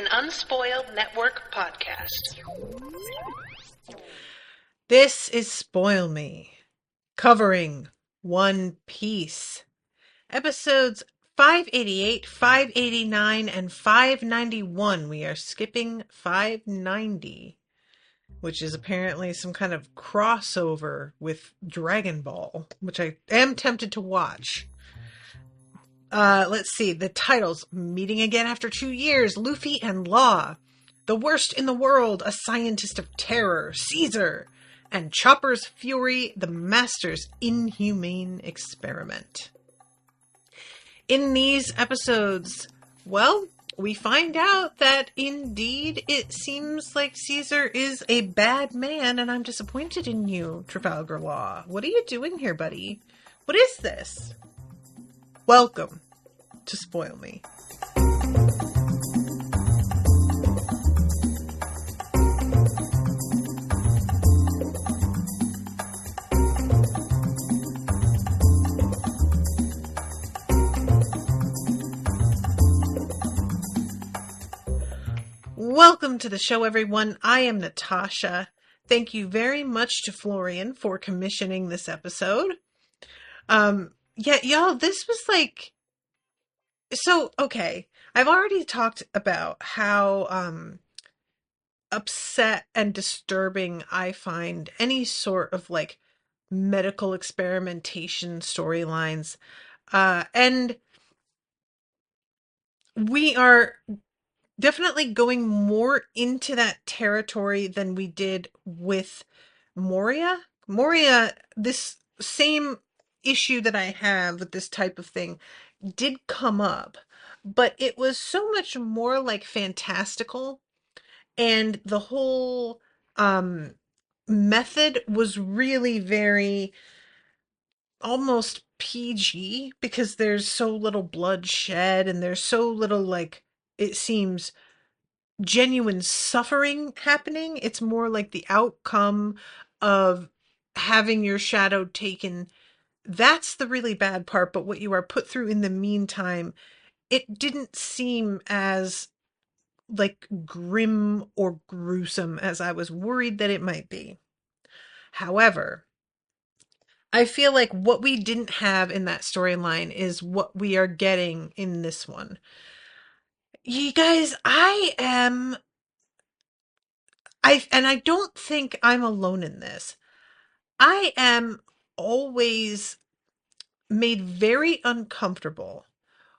an Unspoiled Network podcast. This is Spoil Me, covering One Piece. Episodes 588, 589, and 591. We are skipping 590, which is apparently some kind of crossover with Dragon Ball, which I am tempted to watch. Let's see. The titles: Meeting Again After 2 Years, Luffy and Law, The Worst in the World, A Scientist of Terror, Caesar, and Chopper's Fury, The Master's Inhumane Experiment. In these episodes, well, we find out that indeed it seems like Caesar is a bad man, and I'm disappointed in you, Trafalgar Law. What are you doing here, buddy? What is this? Welcome to Spoil Me. Welcome to the show, everyone. I am Natasha. Thank you very much to Florian for commissioning this episode. Y'all, this was like... So, okay, I've already talked about how upset and disturbing I find any sort of like medical experimentation storylines. And we are definitely going more into that territory than we did with Moria. Moria, this same issue that I have with this type of thing did come up, but it was so much more like fantastical, and the whole method was really very almost PG because there's so little bloodshed and there's so little, like, it seems, genuine suffering happening. It's more like the outcome of having your shadow taken. That's the really bad part, but what you are put through in the meantime, it didn't seem as like grim or gruesome as I was worried that it might be. However, I feel like what we didn't have in that storyline is what we are getting in this one. You guys, and I don't think I'm alone in this. I am always made very uncomfortable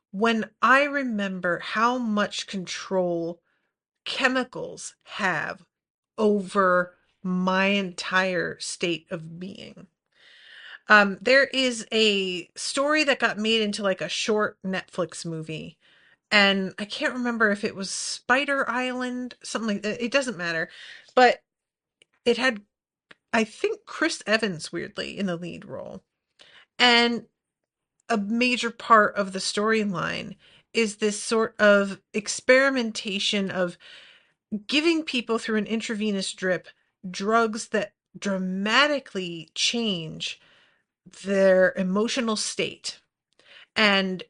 when I remember how much control chemicals have over my entire state of being. There is a story that got made into like a short Netflix movie, and I can't remember if it was Spider Island, something like that. It doesn't matter, but it had, I think, Chris Evans, weirdly, in the lead role. And a major part of the storyline is this sort of experimentation of giving people through an intravenous drip drugs that dramatically change their emotional state. And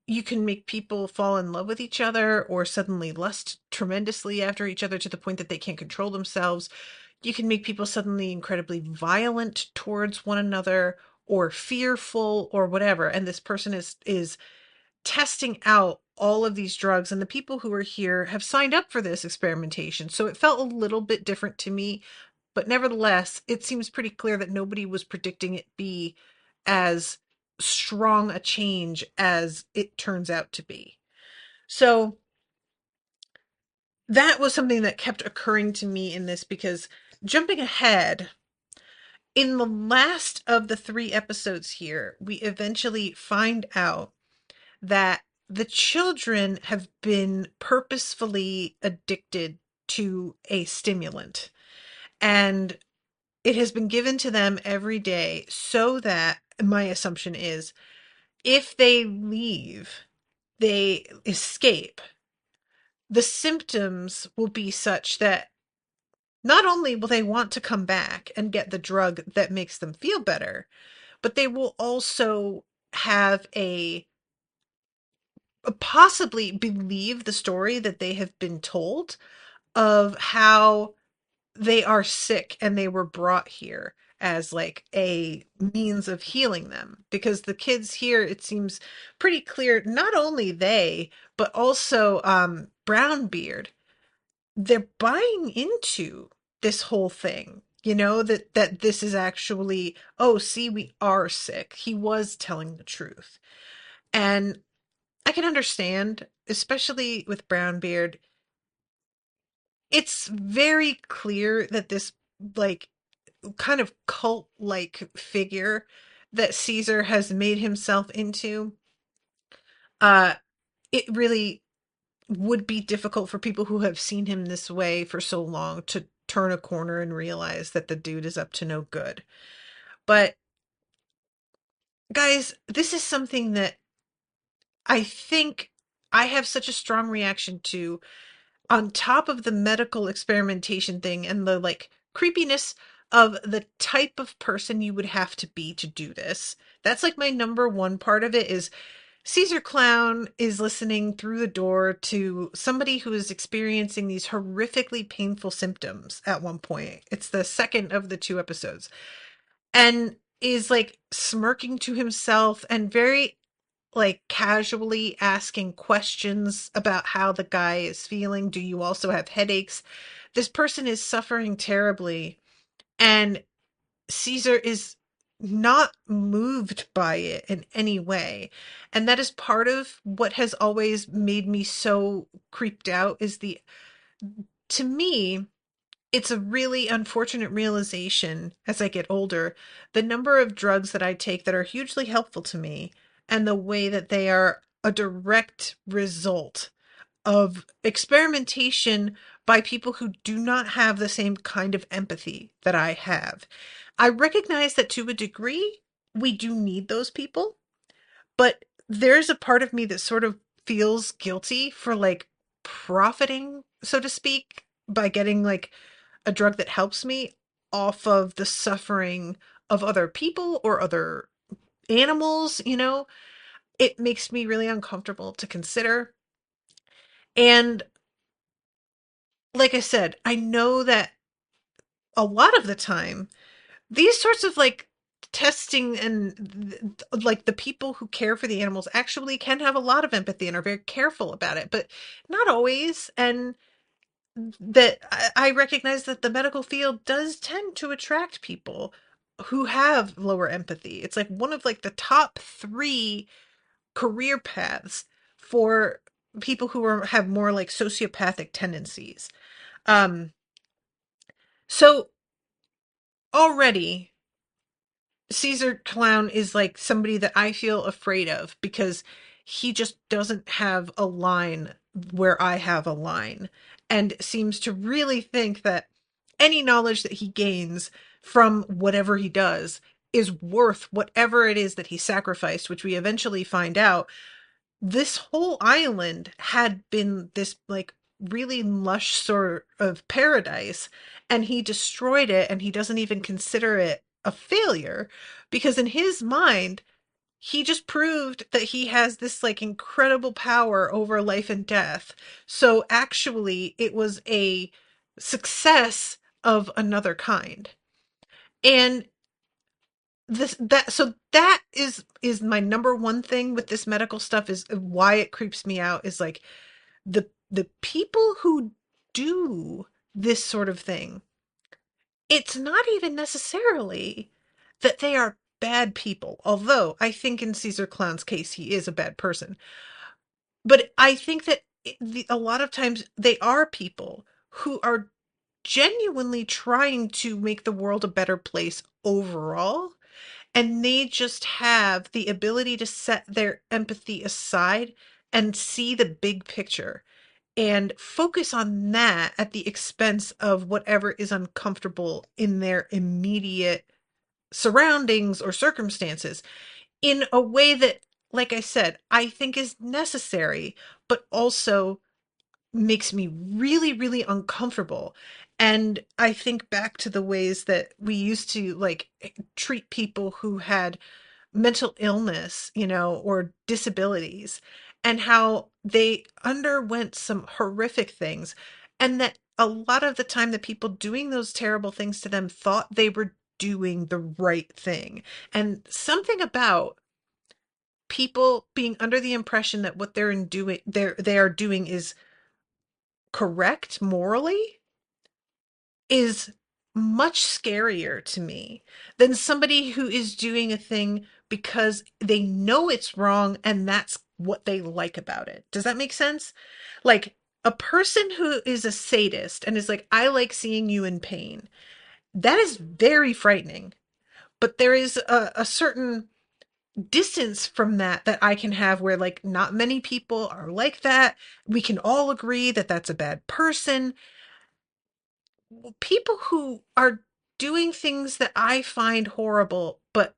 you can make people fall in love with each other or suddenly lust tremendously after each other to the point that they can't control themselves. You can make people suddenly incredibly violent towards one another or fearful or whatever. And this person is testing out all of these drugs, and the people who are here have signed up for this experimentation. So it felt a little bit different to me, but nevertheless, it seems pretty clear that nobody was predicting it be as strong a change as it turns out to be. So that was something that kept occurring to me in this, because jumping ahead, in the last of the 3 episodes here, we eventually find out that the children have been purposefully addicted to a stimulant, and it has been given to them every day so that, my assumption is, if they leave, they escape, the symptoms will be such that not only will they want to come back and get the drug that makes them feel better, but they will also have a possibly believe the story that they have been told of how they are sick and they were brought here as like a means of healing them, because the kids here, it seems pretty clear, not only they but also Brownbeard, they're buying into this whole thing, that this is actually, oh, see, we are sick, he was telling the truth. And I can understand, especially with Brownbeard, it's very clear that this, like, kind of cult like figure that Caesar has made himself into, uh it really would be difficult for people who have seen him this way for so long to turn a corner and realize that the dude is up to no good. But guys, this is something that I think I have such a strong reaction to, on top of the medical experimentation thing and the like creepiness of the type of person you would have to be to do this. That's like my number one part of it is Cesar Clown is listening through the door to somebody who is experiencing these horrifically painful symptoms at one point. It's the second of the two episodes. And is like smirking to himself and very like casually asking questions about how the guy is feeling. Do you also have headaches? This person is suffering terribly, and Caesar is not moved by it in any way. And that is part of what has always made me so creeped out, is the, to me, it's a really unfortunate realization as I get older, the number of drugs that I take that are hugely helpful to me, and the way that they are a direct result of experimentation by people who do not have the same kind of empathy that I have. I recognize that to a degree, we do need those people, but there's a part of me that sort of feels guilty for like profiting, so to speak, by getting like a drug that helps me off of the suffering of other people or other animals. It makes me really uncomfortable to consider. And like I said, I know that a lot of the time, these sorts of like testing and like the people who care for the animals actually can have a lot of empathy and are very careful about it, but not always. And that I recognize that the medical field does tend to attract people who have lower empathy. It's like one of like the top three career paths for people who have more like sociopathic tendencies. Um, so already Caesar Clown is like somebody that I feel afraid of, because he just doesn't have a line where I have a line, and seems to really think that any knowledge that he gains from whatever he does is worth whatever it is that he sacrificed, which we eventually find out this whole island had been this like really lush sort of paradise, and he destroyed it, and he doesn't even consider it a failure, because in his mind he just proved that he has this like incredible power over life and death. So actually it was a success of another kind. And that is my number one thing with this medical stuff, is why it creeps me out, is like the people who do this sort of thing, it's not even necessarily that they are bad people, although I think in Caesar Clown's case he is a bad person. But I think that a lot of times they are people who are genuinely trying to make the world a better place overall, and they just have the ability to set their empathy aside and see the big picture and focus on that at the expense of whatever is uncomfortable in their immediate surroundings or circumstances, in a way that, like I said, I think is necessary, but also makes me really, really uncomfortable. And I think back to the ways that we used to like treat people who had mental illness, or disabilities. and how they underwent some horrific things, and that a lot of the time the people doing those terrible things to them thought they were doing the right thing. And something about people being under the impression that what they are doing is correct morally is much scarier to me than somebody who is doing a thing because they know it's wrong and that's what they like about it. Does that make sense? Like, a person who is a sadist and is like, I like seeing you in pain, that is very frightening. But there is a certain distance from that that I can have where, like, not many people are like that. We can all agree that that's a bad person. People who are doing things that I find horrible, but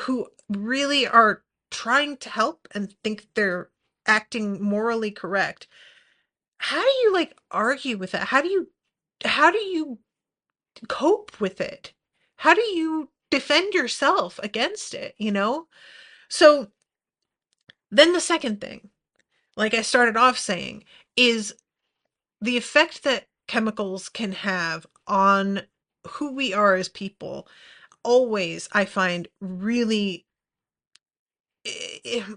who really are trying to help and think they're acting morally correct. How do you, like, argue with that? How do you cope with it? How do you defend yourself against it, you know? So then the second thing, like I started off saying, is the effect that chemicals can have on who we are as people. Always, I find really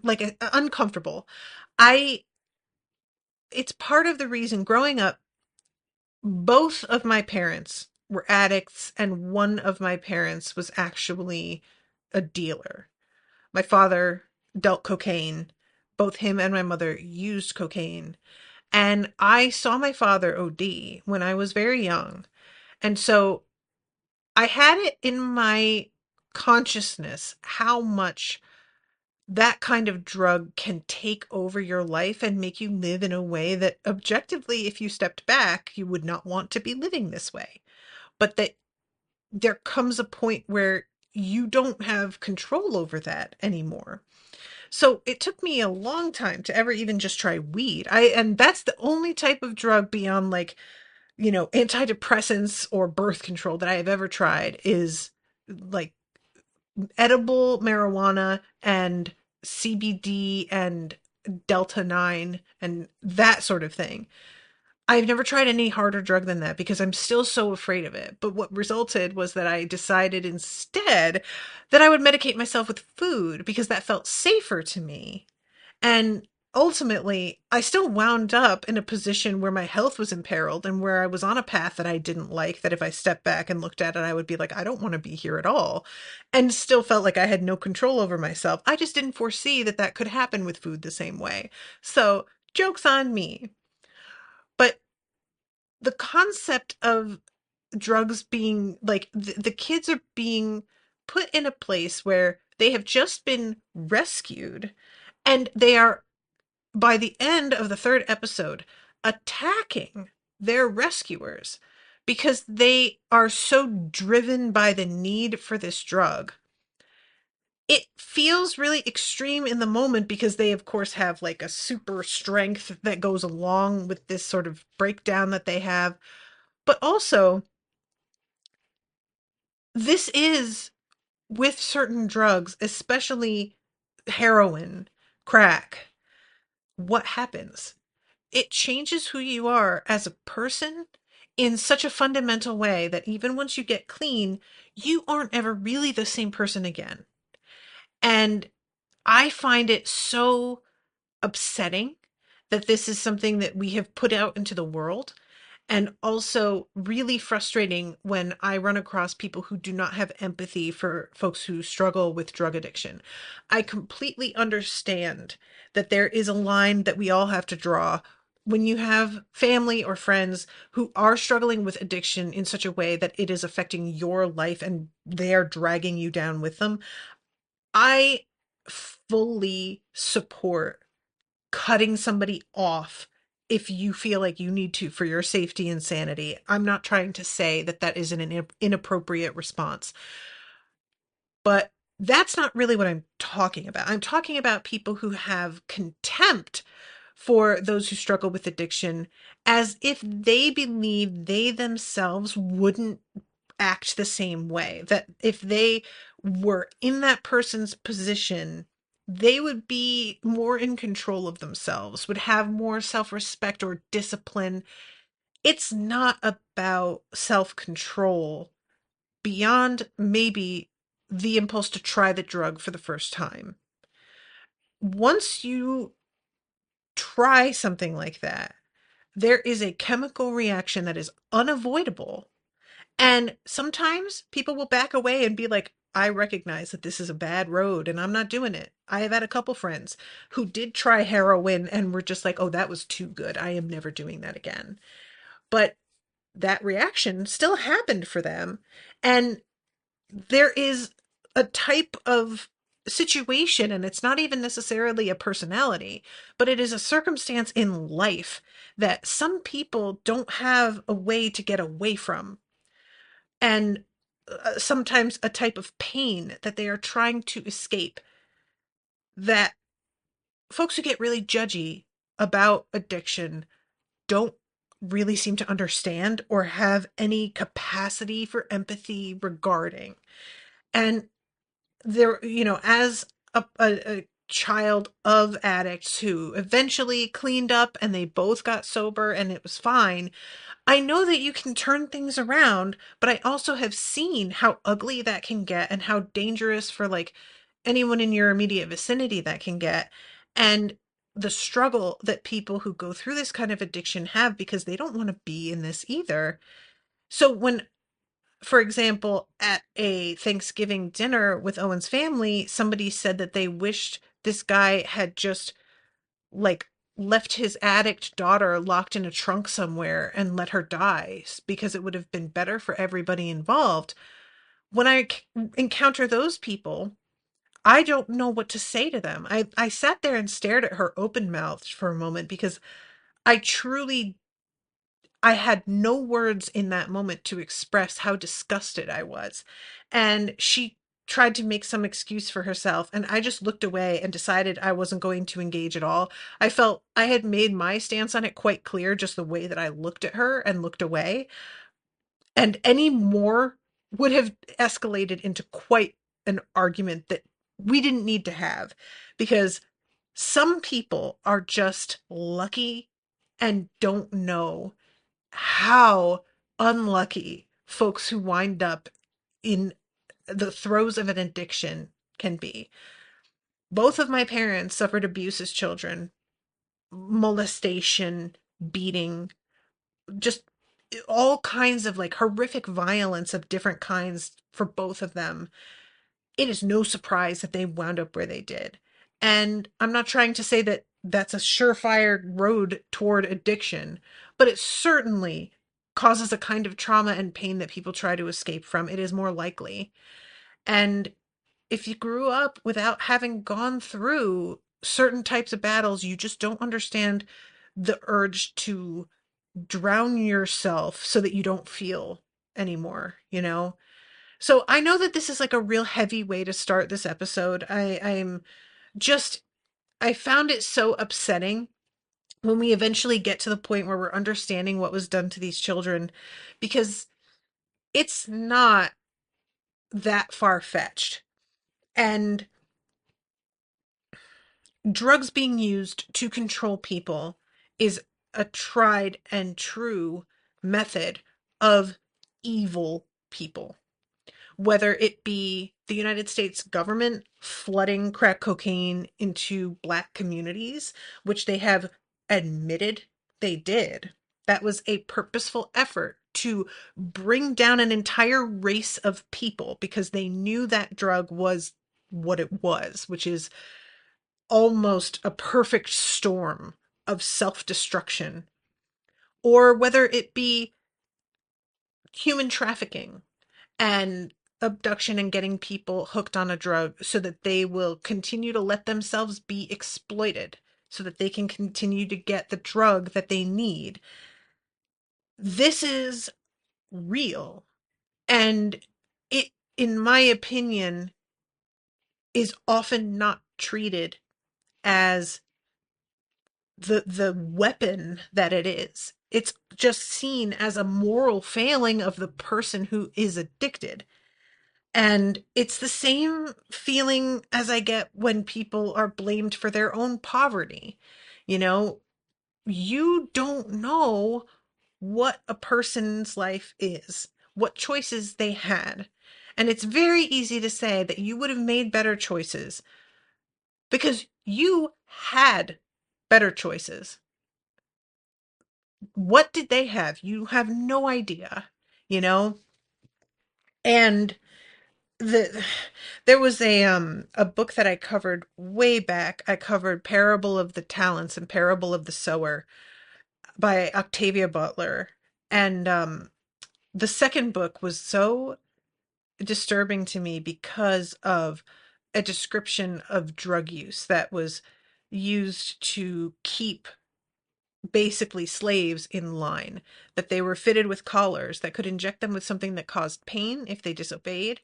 like uncomfortable. I It's part of the reason growing up, both of my parents were addicts, and one of my parents was actually a dealer. My father dealt cocaine. Both him and my mother used cocaine. And I saw my father OD when I was very young. And so I had it in my consciousness how much that kind of drug can take over your life and make you live in a way that objectively, if you stepped back, you would not want to be living this way. But that there comes a point where you don't have control over that anymore. So it took me a long time to ever even just try weed. And that's the only type of drug beyond, like, antidepressants or birth control that I have ever tried is, like, edible marijuana and CBD and Delta 9 and that sort of thing. I've never tried any harder drug than that because I'm still so afraid of it. But what resulted was that I decided instead that I would medicate myself with food because that felt safer to me. And ultimately, I still wound up in a position where my health was imperiled and where I was on a path that I didn't like, that if I stepped back and looked at it, I would be like, I don't want to be here at all. And still felt like I had no control over myself. I just didn't foresee that that could happen with food the same way. So, joke's on me. But the concept of drugs being like the kids are being put in a place where they have just been rescued and they are, by the end of the third episode, attacking their rescuers because they are so driven by the need for this drug. It feels really extreme in the moment because they, of course, have like a super strength that goes along with this sort of breakdown that they have. But also, this is with certain drugs, especially heroin, crack, what happens? It changes who you are as a person in such a fundamental way that even once you get clean, you aren't ever really the same person again. And I find it so upsetting that this is something that we have put out into the world, and also really frustrating when I run across people who do not have empathy for folks who struggle with drug addiction. I completely understand that there is a line that we all have to draw when you have family or friends who are struggling with addiction in such a way that it is affecting your life and they are dragging you down with them. I fully support cutting somebody off if you feel like you need to for your safety and sanity. I'm not trying to say that that is an inappropriate response, but that's not really what I'm talking about. I'm talking about people who have contempt for those who struggle with addiction as if they believe they themselves wouldn't act the same way. That if they were in that person's position, they would be more in control of themselves, would have more self-respect or discipline. It's not about self-control beyond maybe the impulse to try the drug for the first time. Once you try something like that, there is a chemical reaction that is unavoidable. And sometimes people will back away and be like, I recognize that this is a bad road and I'm not doing it. I have had a couple friends who did try heroin and were just like, oh, that was too good. I am never doing that again. But that reaction still happened for them. And there is a type of situation, and it's not even necessarily a personality, but it is a circumstance in life that some people don't have a way to get away from. And sometimes a type of pain that they are trying to escape, that folks who get really judgy about addiction don't really seem to understand or have any capacity for empathy regarding. And there, as a child of addicts who eventually cleaned up and they both got sober and it was fine, I know that you can turn things around, but I also have seen how ugly that can get and how dangerous for like anyone in your immediate vicinity that can get. And the struggle that people who go through this kind of addiction have because they don't want to be in this either. So when, for example, at a Thanksgiving dinner with Owen's family, somebody said that they wished this guy had just like left his addict daughter locked in a trunk somewhere and let her die because it would have been better for everybody involved. When I encounter those people, I don't know what to say to them. I sat there and stared at her open mouthed for a moment because I truly, I had no words in that moment to express how disgusted I was. And she tried to make some excuse for herself, and I just looked away and decided I wasn't going to engage at all. I felt I had made my stance on it quite clear, just the way that I looked at her and looked away. And any more would have escalated into quite an argument that we didn't need to have, because some people are just lucky and don't know how unlucky folks who wind up in the throes of an addiction can be. Both of my parents suffered abuse as children, molestation, beating, just all kinds of like horrific violence of different kinds for both of them. It is no surprise that they wound up where they did. And I'm not trying to say that that's a surefire road toward addiction, but it certainly causes a kind of trauma and pain that people try to escape from. It is more likely. And if you grew up without having gone through certain types of battles, you just don't understand the urge to drown yourself so that you don't feel anymore, you know? So I know that this is like a real heavy way to start this episode. I'm just, I found it so upsetting when we eventually get to the point where we're understanding what was done to these children, because it's not that far-fetched. And drugs being used to control people is a tried and true method of evil people. Whether it be the United States government flooding crack cocaine into black communities, which they have admitted they did. That was a purposeful effort to bring down an entire race of people because they knew that drug was what it was, which is almost a perfect storm of self-destruction. Or whether it be human trafficking and abduction and getting people hooked on a drug so that they will continue to let themselves be exploited so that they can continue to get the drug that they need. This is real. And it, in my opinion, is often not treated as the weapon that it is. It's just seen as a moral failing of the person who is addicted. And it's the same feeling as I get when people are blamed for their own poverty. You know, you don't know what a person's life is, what choices they had. And it's very easy to say that you would have made better choices because you had better choices. What did they have? You have no idea, you know? And the there was a book that I covered way back. I covered Parable of the Talents and Parable of the Sower by Octavia Butler. And the second book was so disturbing to me because of a description of drug use that was used to keep basically slaves in line, that they were fitted with collars that could inject them with something that caused pain if they disobeyed,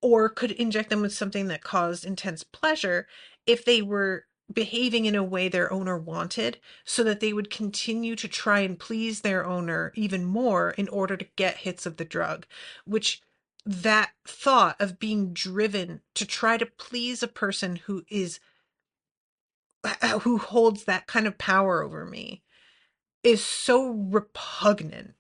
or could inject them with something that caused intense pleasure if they were behaving in a way their owner wanted, so that they would continue to try and please their owner even more in order to get hits of the drug, which that thought of being driven to try to please a person who holds that kind of power over me is so repugnant.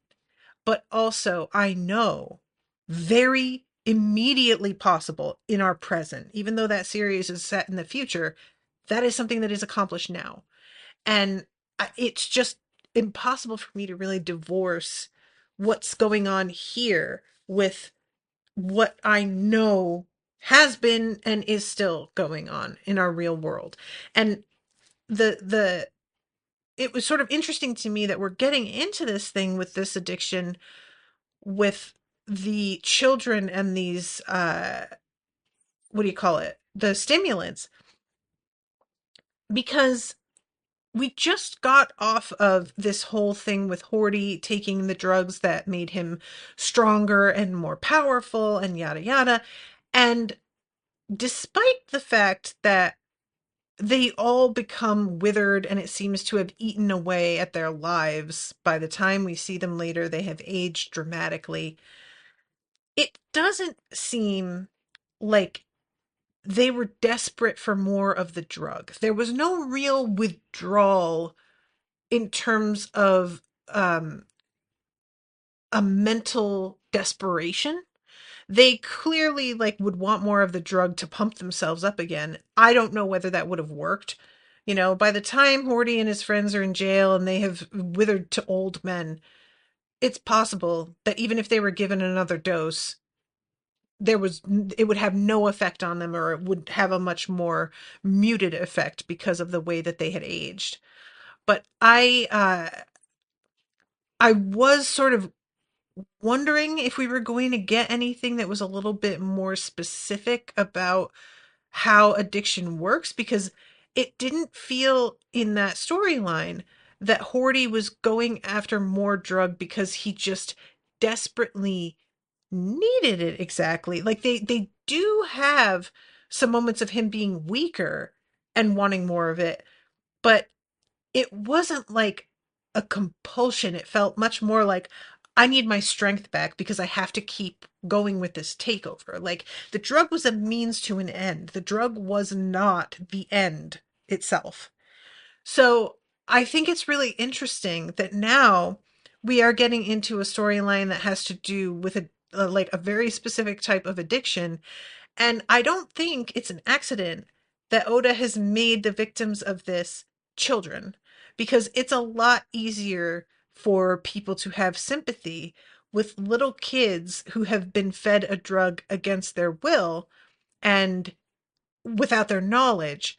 But also, I know very immediately possible in our present, even though that series is set in the future, that is something that is accomplished now. And it's just impossible for me to really divorce what's going on here with what I know has been and is still going on in our real world. And the it was sort of interesting to me that we're getting into this thing with this addiction with the children and these what do you call it, the stimulants, because we just got off of this whole thing with Horty taking the drugs that made him stronger and more powerful and yada yada. And despite the fact that they all become withered and it seems to have eaten away at their lives, by the time we see them later they have aged dramatically. It doesn't seem like they were desperate for more of the drug. There was no real withdrawal in terms of um, a mental desperation. They clearly like would want more of the drug to pump themselves up again. I don't know whether that would have worked. You know, by the time Horty and his friends are in jail and they have withered to old men, it's possible that even if they were given another dose, it would have no effect on them, or it would have a much more muted effect because of the way that they had aged. But I was sort of wondering if we were going to get anything that was a little bit more specific about how addiction works, because it didn't feel in that storyline that Horty was going after more drug because he just desperately needed it. Exactly. Like they do have some moments of him being weaker and wanting more of it, but it wasn't like a compulsion. It felt much more like I need my strength back because I have to keep going with this takeover. Like the drug was a means to an end. The drug was not the end itself. So I think it's really interesting that now we are getting into a storyline that has to do with like a very specific type of addiction. And I don't think it's an accident that Oda has made the victims of this children, because it's a lot easier for people to have sympathy with little kids who have been fed a drug against their will and without their knowledge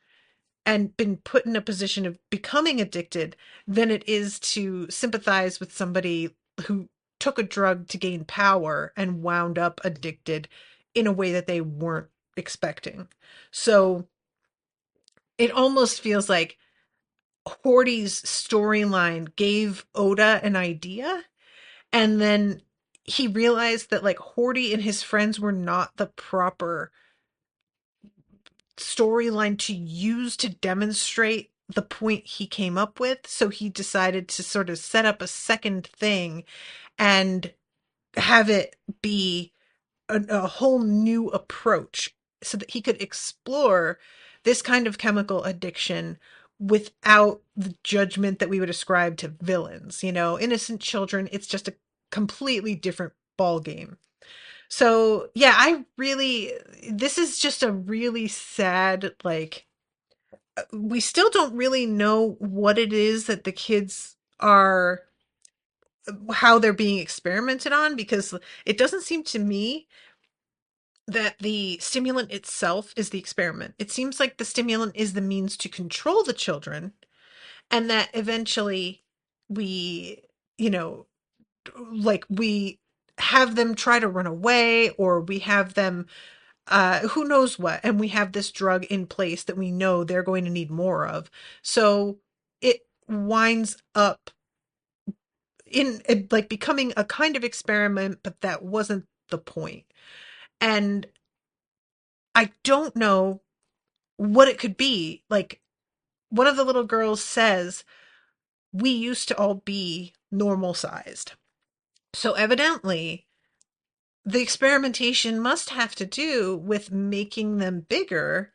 and been put in a position of becoming addicted than it is to sympathize with somebody who took a drug to gain power and wound up addicted in a way that they weren't expecting. So it almost feels like Horty's storyline gave Oda an idea, and then he realized that like Horty and his friends were not the proper storyline to use to demonstrate the point he came up with. So he decided to sort of set up a second thing and have it be a whole new approach so that he could explore this kind of chemical addiction without the judgment that we would ascribe to villains. You know, innocent children, it's just a completely different ball game. So, yeah, this is just a really sad, like, we still don't really know what it is that the kids are, how they're being experimented on, because it doesn't seem to me that the stimulant itself is the experiment. It seems like the stimulant is the means to control the children, and that eventually we, you know, like we have them try to run away, or we have them who knows what, and we have this drug in place that we know they're going to need more of. So it winds up in like becoming a kind of experiment, but that wasn't the point. And I don't know what it could be. Like, one of the little girls says, we used to all be normal sized. So evidently, the experimentation must have to do with making them bigger,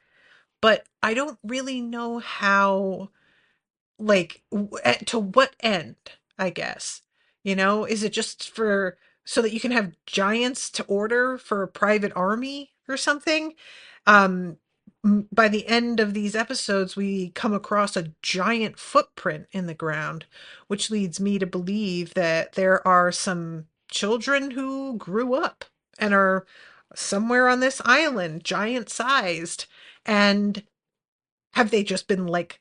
but I don't really know how, like, to what end, I guess. You know, is it just for so that you can have giants to order for a private army or something? Um, by the end of these episodes, we come across a giant footprint in the ground, which leads me to believe that there are some children who grew up and are somewhere on this island, giant sized. And have they just been like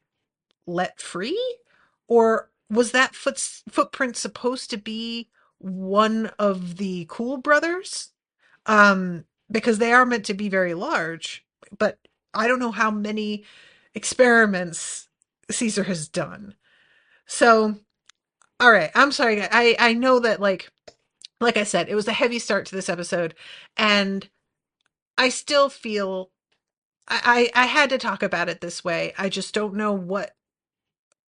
let free? Or was that footprint supposed to be one of the Cool brothers? Because they are meant to be very large, but I don't know how many experiments Caesar has done. So, all right, I'm sorry. I know that, like I said, it was a heavy start to this episode, and I still feel I had to talk about it this way. I just don't know what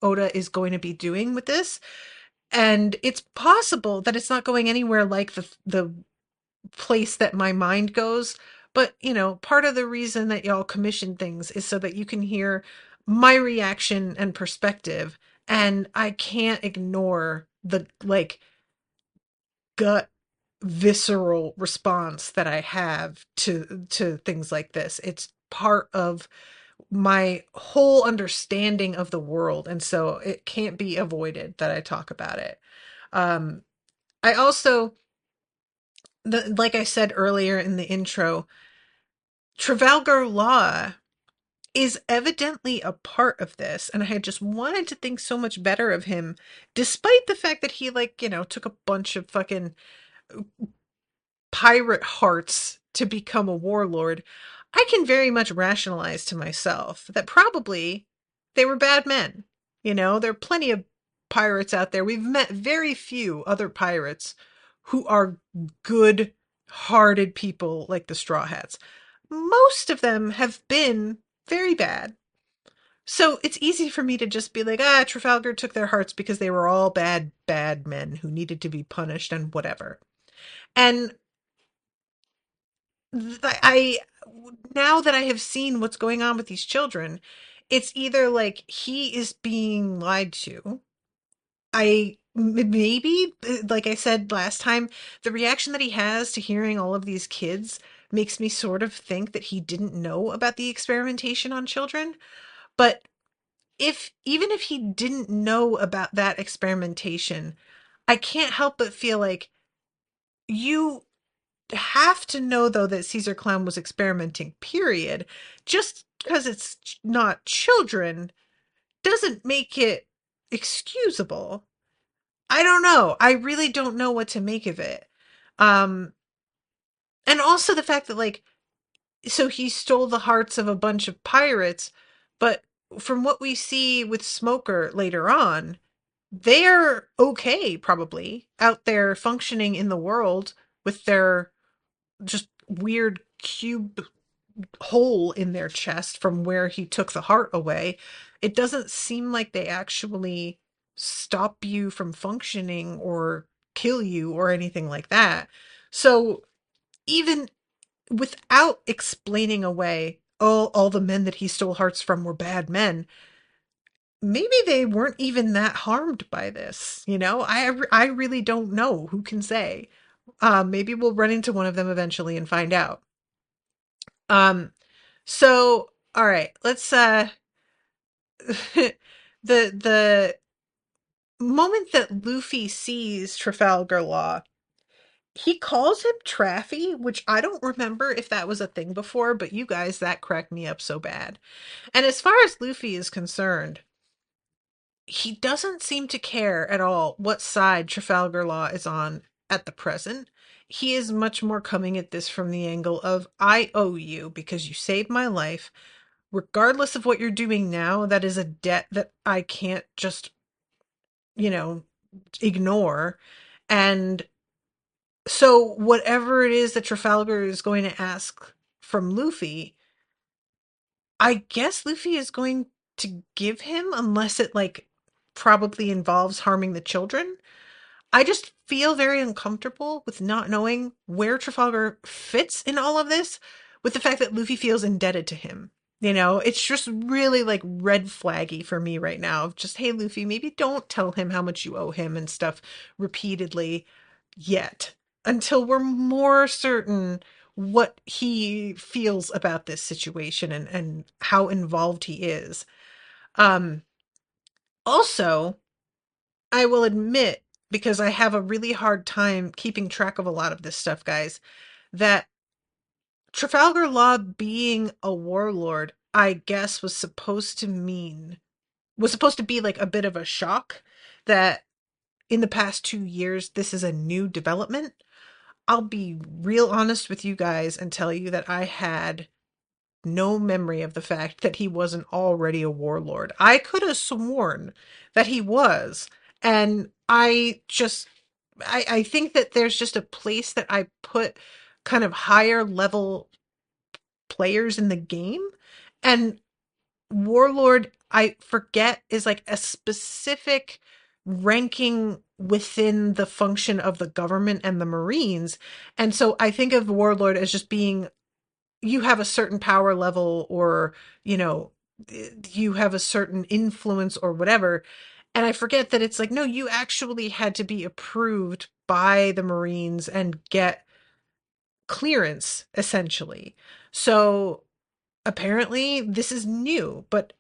Oda is going to be doing with this. And it's possible that it's not going anywhere like the place that my mind goes. But, you know, part of the reason that y'all commission things is so that you can hear my reaction and perspective. And I can't ignore the, like, gut visceral response that I have to things like this. It's part of my whole understanding of the world, and so it can't be avoided that I talk about it. Um, I also, like I said earlier in the intro, Trafalgar Law is evidently a part of this, and I had just wanted to think so much better of him, despite the fact that he, like, you know, took a bunch of fucking pirate hearts to become a warlord. I can very much rationalize to myself that probably they were bad men. You know, there are plenty of pirates out there. We've met very few other pirates who are good hearted people like the Straw Hats. Most of them have been very bad. So it's easy for me to just be like, Trafalgar took their hearts because they were all bad, bad men who needed to be punished and whatever. And I now that I have seen what's going on with these children, it's either like he is being lied to. Maybe, like I said last time, the reaction that he has to hearing all of these kids makes me sort of think that he didn't know about the experimentation on children. But if even if he didn't know about that experimentation, I can't help but feel like you have to know, though, that Cesar Clown was experimenting, period. Just because it's not children doesn't make it excusable. I don't know. I really don't know what to make of it. Um, and also the fact that, like, so he stole the hearts of a bunch of pirates, but from what we see with Smoker later on, they're okay, probably, out there functioning in the world with their just weird cube hole in their chest from where he took the heart away. It doesn't seem like they actually stop you from functioning or kill you or anything like that. So even without explaining away, oh, all the men that he stole hearts from were bad men, maybe they weren't even that harmed by this. I really don't know. Who can say? Maybe we'll run into one of them eventually and find out. Um, so all right, let's the moment that Luffy sees Trafalgar Law, he calls him Traffy, which I don't remember if that was a thing before, but you guys, that cracked me up so bad. And as far as Luffy is concerned, he doesn't seem to care at all what side Trafalgar Law is on at the present. He is much more coming at this from the angle of, I owe you because you saved my life. Regardless of what you're doing now, that is a debt that I can't just, you know, ignore. And so, whatever it is that Trafalgar is going to ask from Luffy, I guess Luffy is going to give him, unless it, like, probably involves harming the children. I just feel very uncomfortable with not knowing where Trafalgar fits in all of this, with the fact that Luffy feels indebted to him. It's just really like red flaggy for me right now. Of just, hey, Luffy, maybe don't tell him how much you owe him and stuff repeatedly yet until we're more certain what he feels about this situation and how involved he is. Um, Also, I will admit, because I have a really hard time keeping track of a lot of this stuff, guys, that Trafalgar Law being a warlord, I guess, was supposed to be like a bit of a shock that in the past 2 years, this is a new development. I'll be real honest with you guys and tell you that I had no memory of the fact that he wasn't already a warlord. I could have sworn that he was. And I think that there's just a place that I put kind of higher level players in the game. And warlord, I forget, is like a specific ranking within the function of the government and the Marines. And so I think of warlord as just being, you have a certain power level, or you know you have a certain influence or whatever. And I forget that it's like, no, you actually had to be approved by the Marines and get clearance, essentially. So apparently this is new, but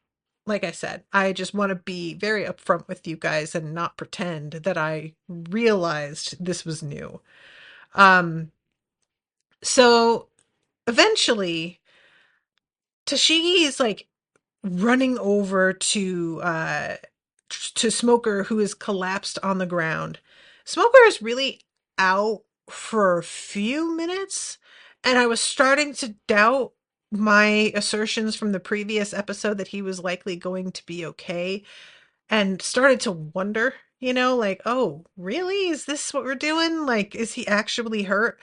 like I said, I just want to be very upfront with you guys and not pretend that I realized this was new. Um so eventually Tashigi is like running over to Smoker, who is collapsed on the ground. Smoker is really out for a few minutes, and I was starting to doubt my assertions from the previous episode that he was likely going to be okay, and started to wonder, like, oh, really? Is this what we're doing? Like, is he actually hurt?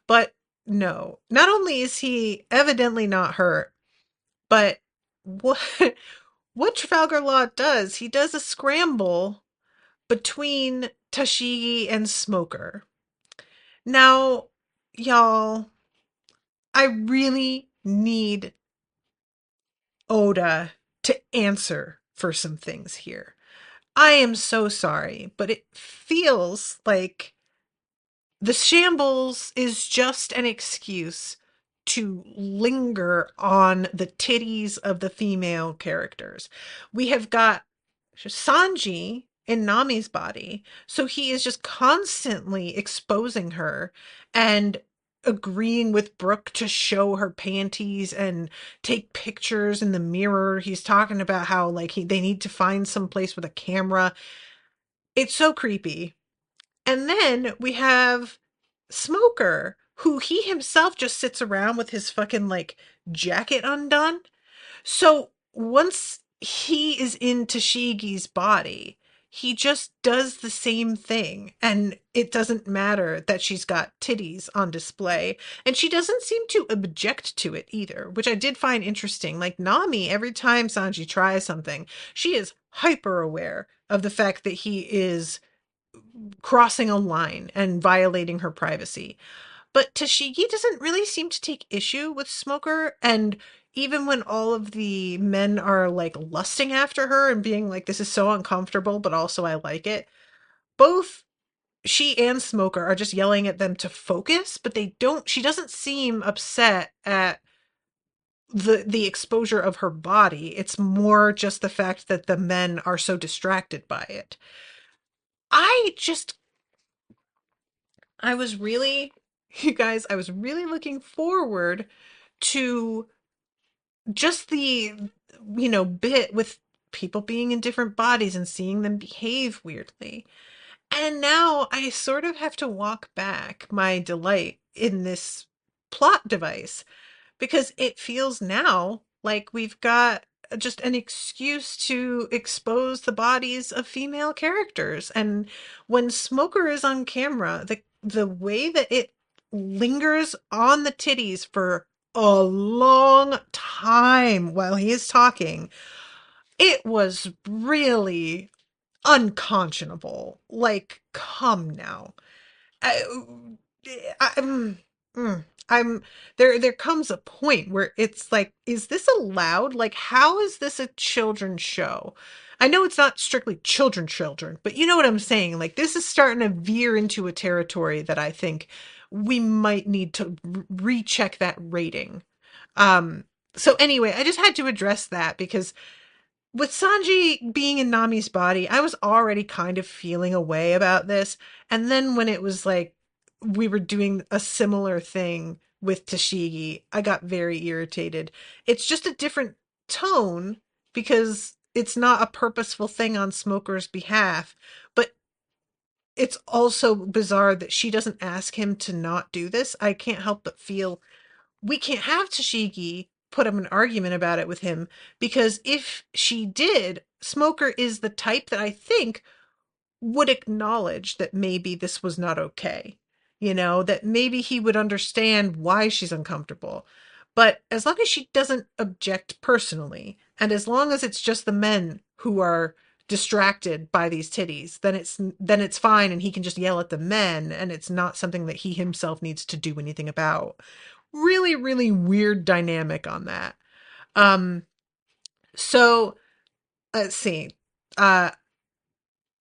But no, not only is he evidently not hurt, but what what Trafalgar Law does, he does a scramble between Tashigi and Smoker. Now, y'all, I really need Oda to answer for some things here. I am so sorry, but it feels like the shambles is just an excuse to linger on the titties of the female characters. We have got Sanji in Nami's body, so he is just constantly exposing her and agreeing with Brooke to show her panties and take pictures in the mirror. He's talking about how like they need to find some place with a camera. It's so creepy. And then we have Smoker, who he himself just sits around with his fucking like jacket undone. So once he is in Tashigi's body, he just does the same thing. And it doesn't matter that she's got titties on display. And she doesn't seem to object to it either, which I did find interesting. Like Nami, every time Sanji tries something, she is hyper aware of the fact that he is crossing a line and violating her privacy. But Tashigi doesn't really seem to take issue with Smoker. And even when all of the men are like lusting after her and being like, this is so uncomfortable, but also I like it, both she and Smoker are just yelling at them to focus, but she doesn't seem upset at the exposure of her body. It's more just the fact that the men are so distracted by it. I just I was really you guys, I was really looking forward to just the bit with people being in different bodies and seeing them behave weirdly. And now I sort of have to walk back my delight in this plot device because it feels now like we've got just an excuse to expose the bodies of female characters. And when Smoker is on camera, the way that it lingers on the titties for a long time while he is talking, it was really unconscionable. Like, come now. I, I'm, I'm there comes a point where it's like, is this allowed? Like, how is this a children's show? I know it's not strictly children, but you know what I'm saying? Like, this is starting to veer into a territory that I think we might need to recheck that rating. So anyway, I just had to address that because with Sanji being in Nami's body, I was already kind of feeling a way about this. And then when it was like we were doing a similar thing with Tashigi, I got very irritated. It's just a different tone because it's not a purposeful thing on Smoker's behalf, but it's also bizarre that she doesn't ask him to not do this. I can't help but feel we can't have Tashigi put up an argument about it with him because if she did, Smoker is the type that I think would acknowledge that maybe this was not okay. That maybe he would understand why she's uncomfortable. But as long as she doesn't object personally, and as long as it's just the men who are distracted by these titties, then it's fine and he can just yell at the men and it's not something that he himself needs to do anything about. Really, really weird dynamic on that. Um, so let's see. Uh,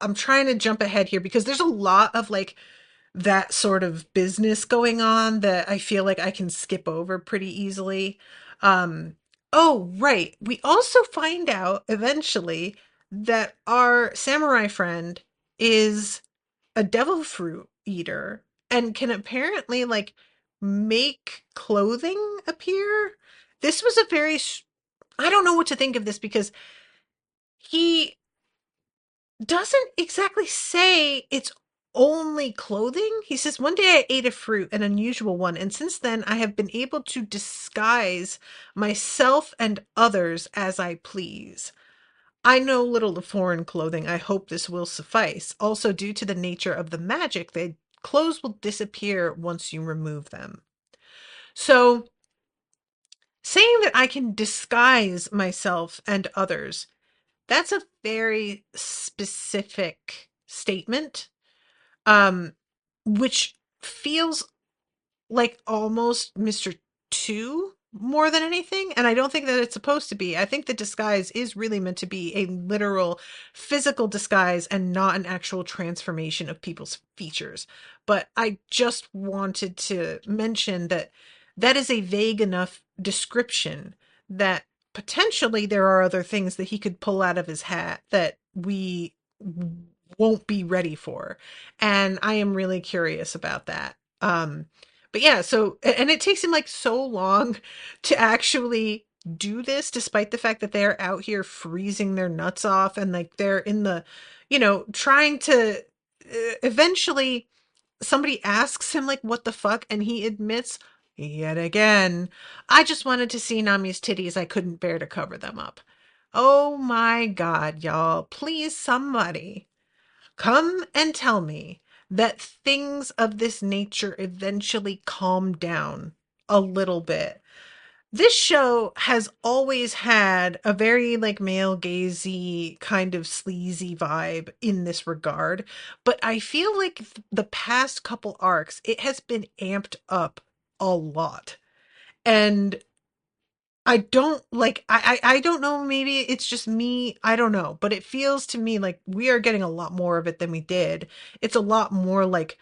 I'm trying to jump ahead here because there's a lot of like that sort of business going on that I feel like I can skip over pretty easily. Um, oh, right. We also find out eventually that our samurai friend is a devil fruit eater and can apparently like make clothing appear. This was a very I don't know what to think of this because he doesn't exactly say it's only clothing. He says, one day I ate a fruit, an unusual one, and since then I have been able to disguise myself and others as I please. I know little of foreign clothing. I hope this will suffice. Also, due to the nature of the magic, the clothes will disappear once you remove them. So, saying that I can disguise myself and others, that's a very specific statement, um, which feels like almost Mr. Two more than anything. And I don't think that it's supposed to be. I think the disguise is really meant to be a literal physical disguise and not an actual transformation of people's features. But I just wanted to mention that that is a vague enough description that potentially there are other things that he could pull out of his hat that we won't be ready for. And I am really curious about that. But yeah, so, and it takes him like so long to actually do this, despite the fact that they're out here freezing their nuts off and like they're in the, trying to eventually somebody asks him like, what the fuck? And he admits yet again, I just wanted to see Nami's titties. I couldn't bear to cover them up. Oh my God, y'all. Please, somebody come and tell me that things of this nature eventually calm down a little bit. this show has always had a very like male gazy kind of sleazy vibe in this regard, but I feel like the past couple arcs it has been amped up a lot. And I don't like I don't know, maybe it's just me, I don't know, but it feels to me like we are getting a lot more of it than we did. It's a lot more like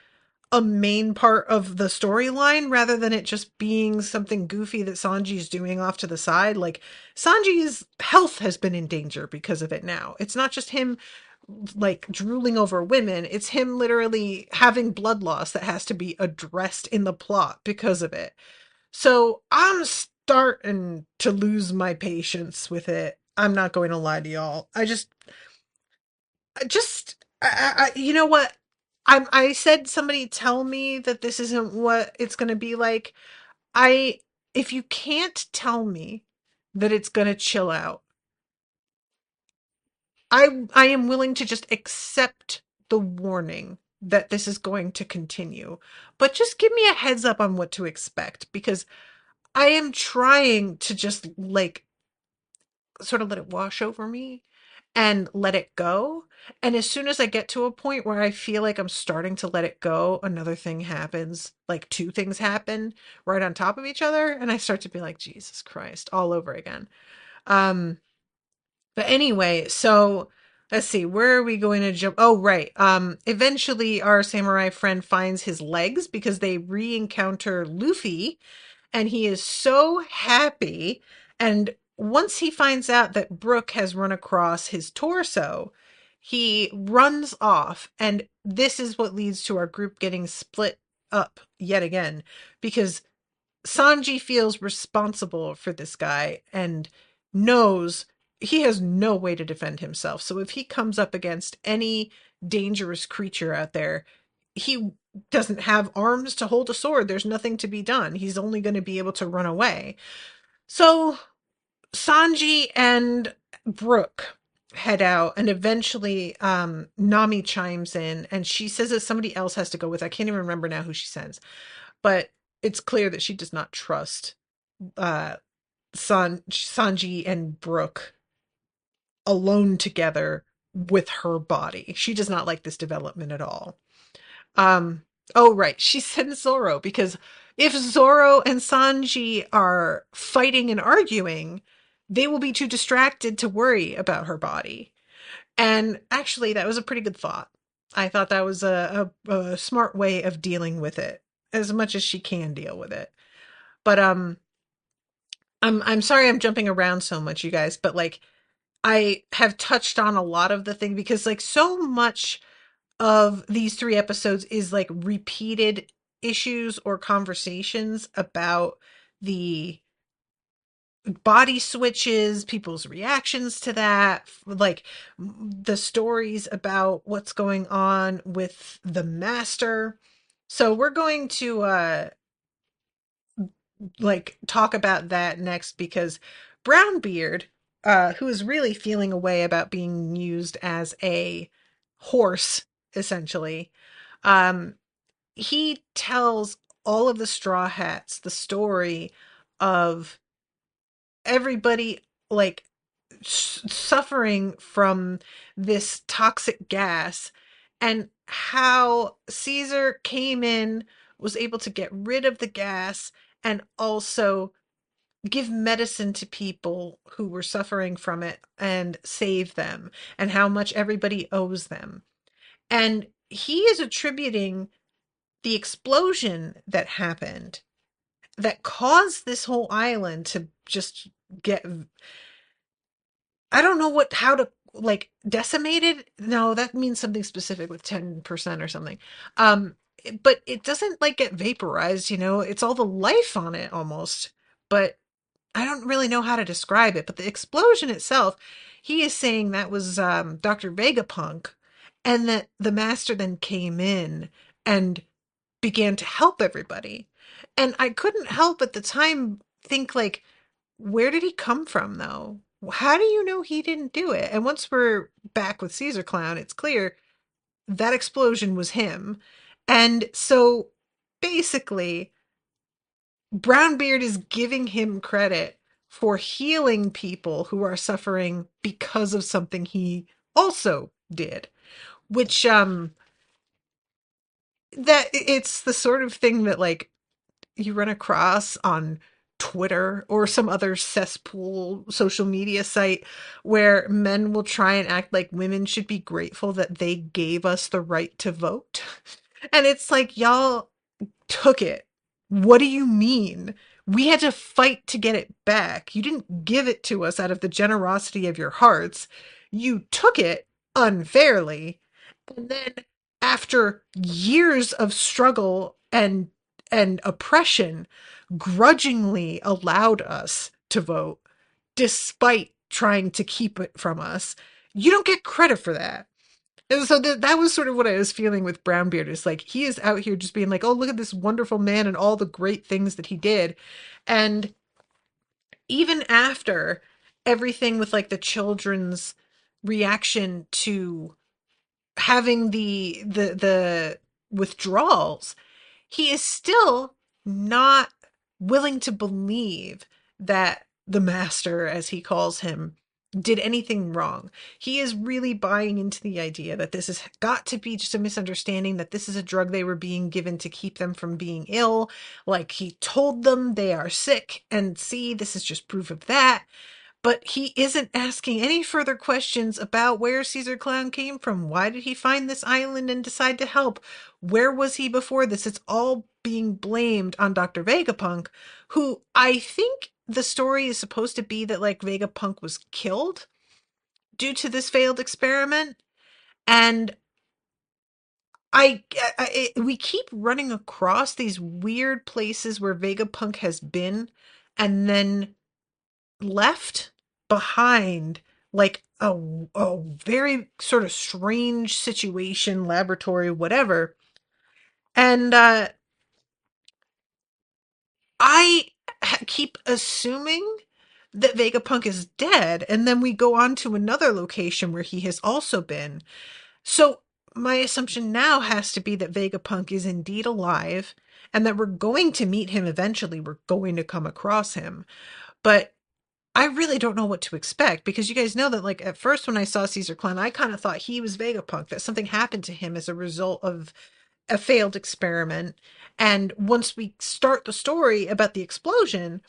a main part of the storyline rather than it just being something goofy that Sanji's doing off to the side. Like Sanji's health has been in danger because of it now. It's not just him like drooling over women, it's him literally having blood loss that has to be addressed in the plot because of it. So I'm starting to lose my patience with it. I'm not going to lie to y'all. You know what? I said somebody tell me that this isn't what it's going to be like. I, if you can't tell me that it's going to chill out, I am willing to just accept the warning that this is going to continue. But just give me a heads up on what to expect because I am trying to just like sort of let it wash over me and let it go. And as soon as I get to a point where I feel like I'm starting to let it go, another thing happens. Like two things happen right on top of each other. And I start to be like, Jesus Christ, all over again. Um, but anyway, so let's see, where are we going to jump? Oh, right. Eventually our samurai friend finds his legs because they re-encounter Luffy and he is so happy. And once he finds out that Brooke has run across his torso, he runs off. And this is what leads to our group getting split up yet again because Sanji feels responsible for this guy and knows he has no way to defend himself. So if he comes up against any dangerous creature out there, he doesn't have arms to hold a sword. There's nothing to be done. He's only going to be able to run away. So Sanji and Brooke head out and eventually Nami chimes in and she says that somebody else has to go with. I can't even remember now who she says, but it's clear that she does not trust uh Sanji and Brooke alone together with her body. She does not like this development at all. Um, oh right, she sends Zoro because if Zoro and Sanji are fighting and arguing, they will be too distracted to worry about her body. And actually, that was a pretty good thought. I thought that was a smart way of dealing with it, as much as she can deal with it. But I'm sorry I'm jumping around so much, you guys, but like I have touched on a lot of the thing because like so much of these three episodes is like repeated issues or conversations about the body switches, people's reactions to that, like the stories about what's going on with the master. So we're going to like talk about that next because Brownbeard, who is really feeling a way about being used as a horse, essentially, um, he tells all of the Straw Hats the story of everybody like suffering from this toxic gas and how Caesar came in, was able to get rid of the gas and also give medicine to people who were suffering from it and save them and how much everybody owes them. And he is attributing the explosion that happened that caused this whole island to just get, I don't know what how to like decimated. No, that means something specific with 10% or something. But it doesn't like get vaporized, you know. It's all the life on it almost. But I don't really know how to describe it, but the explosion itself, he is saying that was Dr. Vegapunk, and that the master then came in and began to help everybody. And I couldn't help at the time think like, where did he come from though? How do you know he didn't do it? And once we're back with Cesar Clown, it's clear that explosion was him. And so basically Brownbeard is giving him credit for healing people who are suffering because of something he also did, which that it's the sort of thing that like you run across on Twitter or some other cesspool social media site where men will try and act like women should be grateful that they gave us the right to vote. And it's like, y'all took it. What do you mean? We had to fight to get it back. You didn't give it to us out of the generosity of your hearts. You took it unfairly. And then after years of struggle and oppression, grudgingly allowed us to vote despite trying to keep it from us. You don't get credit for that. And so that was sort of what I was feeling with Brownbeard. Is like he is out here just being like, oh, look at this wonderful man and all the great things that he did. And even after everything with like the children's reaction to having the withdrawals, he is still not willing to believe that the master, as he calls him, did anything wrong. He is really buying into the idea that this has got to be just a misunderstanding, that this is a drug they were being given to keep them from being ill. Like he told them they are sick, and see, this is just proof of that. But he isn't asking any further questions about where Cesar Clown came from. Why did he find this island and decide to help? Where was he before this? It's all being blamed on Dr. Vegapunk, who I think the story is supposed to be that like Vegapunk was killed due to this failed experiment. And we keep running across these weird places where Vegapunk has been and then left behind like a very sort of strange situation, laboratory, whatever. And I keep assuming that Vegapunk is dead, and then we go on to another location where he has also been. So my assumption now has to be that Vegapunk is indeed alive and that we're going to meet him eventually. We're going to come across him. But I really don't know what to expect because you guys know that, like, at first when I saw Caesar Clown, I kind of thought he was Vegapunk, that something happened to him as a result of a failed experiment. And once we start the story about the explosion,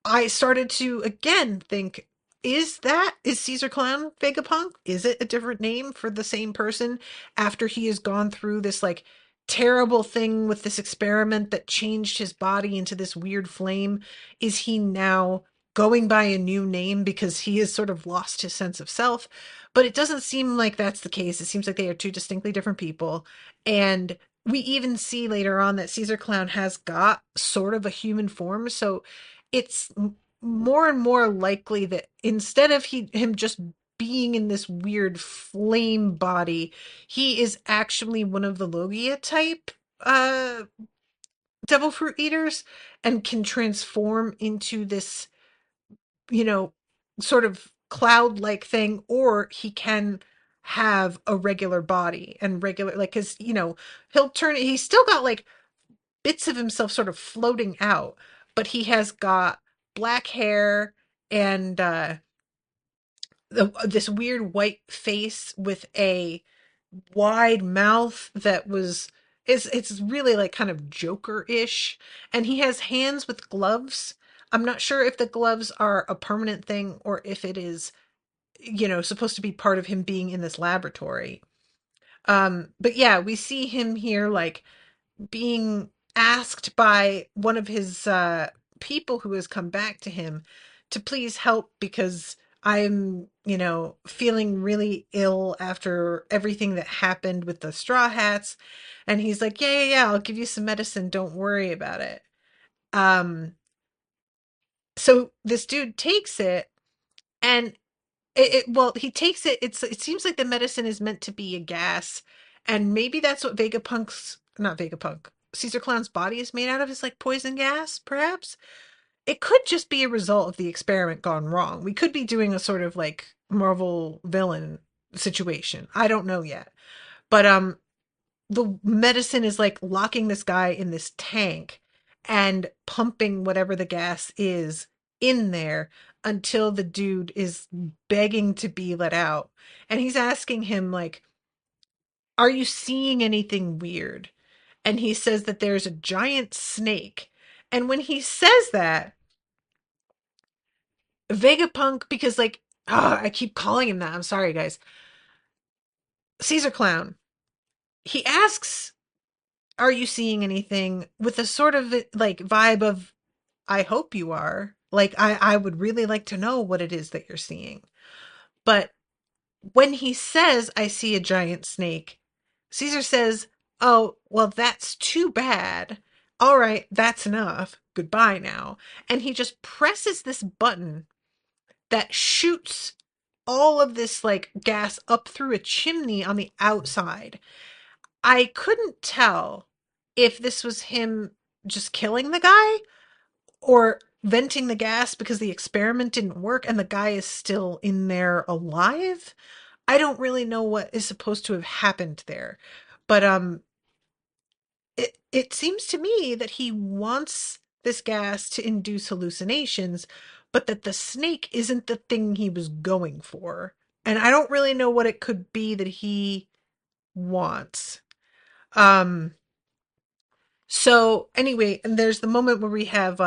I started to again think, is Caesar Clown Vegapunk? Is it a different name for the same person after he has gone through this like terrible thing with this experiment that changed his body into this weird flame? Is he now going by a new name because he has sort of lost his sense of self? But it doesn't seem like that's the case. It seems like they are two distinctly different people. And we even see later on that Caesar Clown has got sort of a human form. So it's more and more likely that instead of him just being in this weird flame body, he is actually one of the Logia type uh devil fruit eaters and can transform into this, you know, sort of cloud like thing, or he can have a regular body and regular, like, because he'll turn, he's still got like bits of himself sort of floating out, but he has got black hair and this weird white face with a wide mouth that was it's really like kind of Joker-ish, and he has hands with gloves. I'm not sure if the gloves are a permanent thing or if it is, supposed to be part of him being in this laboratory. But yeah, we see him here like being asked by one of his people who has come back to him to please help because I'm, feeling really ill after everything that happened with the Straw Hats. And he's like, yeah, yeah, yeah, I'll give you some medicine. Don't worry about it. Um, so this dude takes it and well, he takes it. It seems like the medicine is meant to be a gas, and maybe that's what Vegapunk's not Vegapunk. Caesar Clown's body is made out of, is like poison gas, perhaps. It could just be a result of the experiment gone wrong. We could be doing a sort of like Marvel villain situation. I don't know yet. But the medicine is like locking this guy in this tank, and pumping whatever the gas is in there until the dude is begging to be let out. And he's asking him, like, are you seeing anything weird? And he says that there's a giant snake. And when he says that, Vegapunk, because like, I keep calling him that. I'm sorry, guys. Cesar Clown. He asks, "Are you seeing anything?" with a sort of like vibe of, "I hope you are." Like, I would really like to know what it is that you're seeing. But when he says, "I see a giant snake," Caesar says, "Oh, well, that's too bad. All right, that's enough. Goodbye now." And he just presses this button that shoots all of this like gas up through a chimney on the outside. I couldn't tell if this was him just killing the guy or venting the gas because the experiment didn't work and the guy is still in there alive. I don't really know what is supposed to have happened there. But it seems to me that he wants this gas to induce hallucinations, but that the snake isn't the thing he was going for. And I don't really know what it could be that he wants. Um so anyway, and there's the moment where we have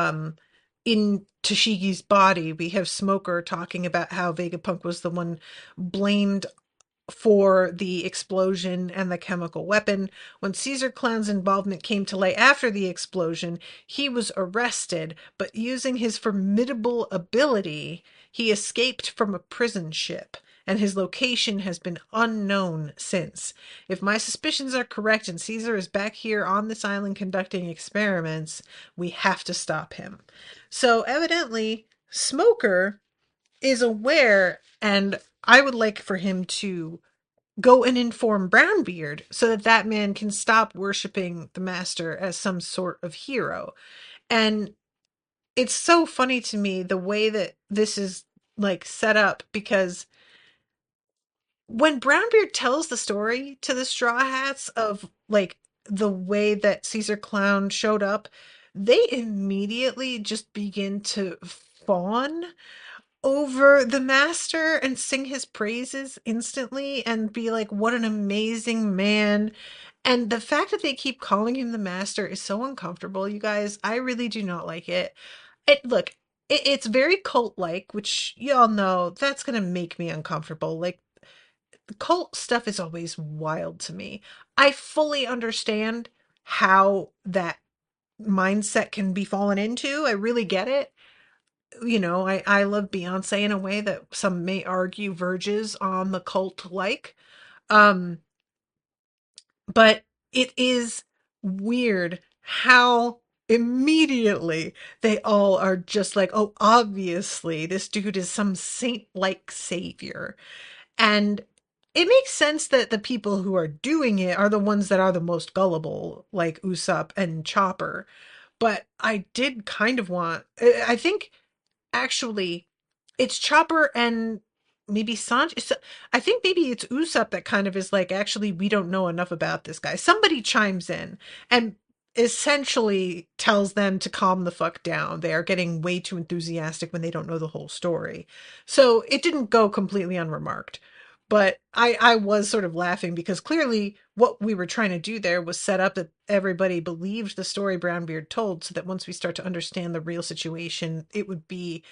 in Tashigi's body, we have Smoker talking about how Vegapunk was the one blamed for the explosion and the chemical weapon. When Caesar Clown's involvement came to light after the explosion, he was arrested, but using his formidable ability, he escaped from a prison ship, and his location has been unknown since. If my suspicions are correct and Caesar is back here on this island conducting experiments, we have to stop him. So evidently, Smoker is aware, and I would like for him to go and inform Brownbeard so that that man can stop worshiping the master as some sort of hero. And it's so funny to me the way that this is like set up, because when Brownbeard tells the story to the Straw Hats of like the way that Caesar Clown showed up, they immediately just begin to fawn over the master and sing his praises instantly and be like, what an amazing man. And the fact that they keep calling him the master is so uncomfortable, you guys. I really do not like it. Look, it's very cult like, which y'all know that's gonna make me uncomfortable. Like, the cult stuff is always wild to me. I fully understand how that mindset can be fallen into. I really get it. You know, I love Beyonce in a way that some may argue verges on the cult like. Um, but it is weird how immediately they all are just like, oh, obviously, this dude is some saint like savior. And it makes sense that the people who are doing it are the ones that are the most gullible, like Usopp and Chopper. But I did kind of want, I think actually it's Chopper and maybe Sanji. I think maybe it's Usopp that kind of is like, actually, we don't know enough about this guy. Somebody chimes in and essentially tells them to calm the fuck down. They are getting way too enthusiastic when they don't know the whole story. So it didn't go completely unremarked. But I was sort of laughing because clearly what we were trying to do there was set up that everybody believed the story Brownbeard told, so that once we start to understand the real situation, it would be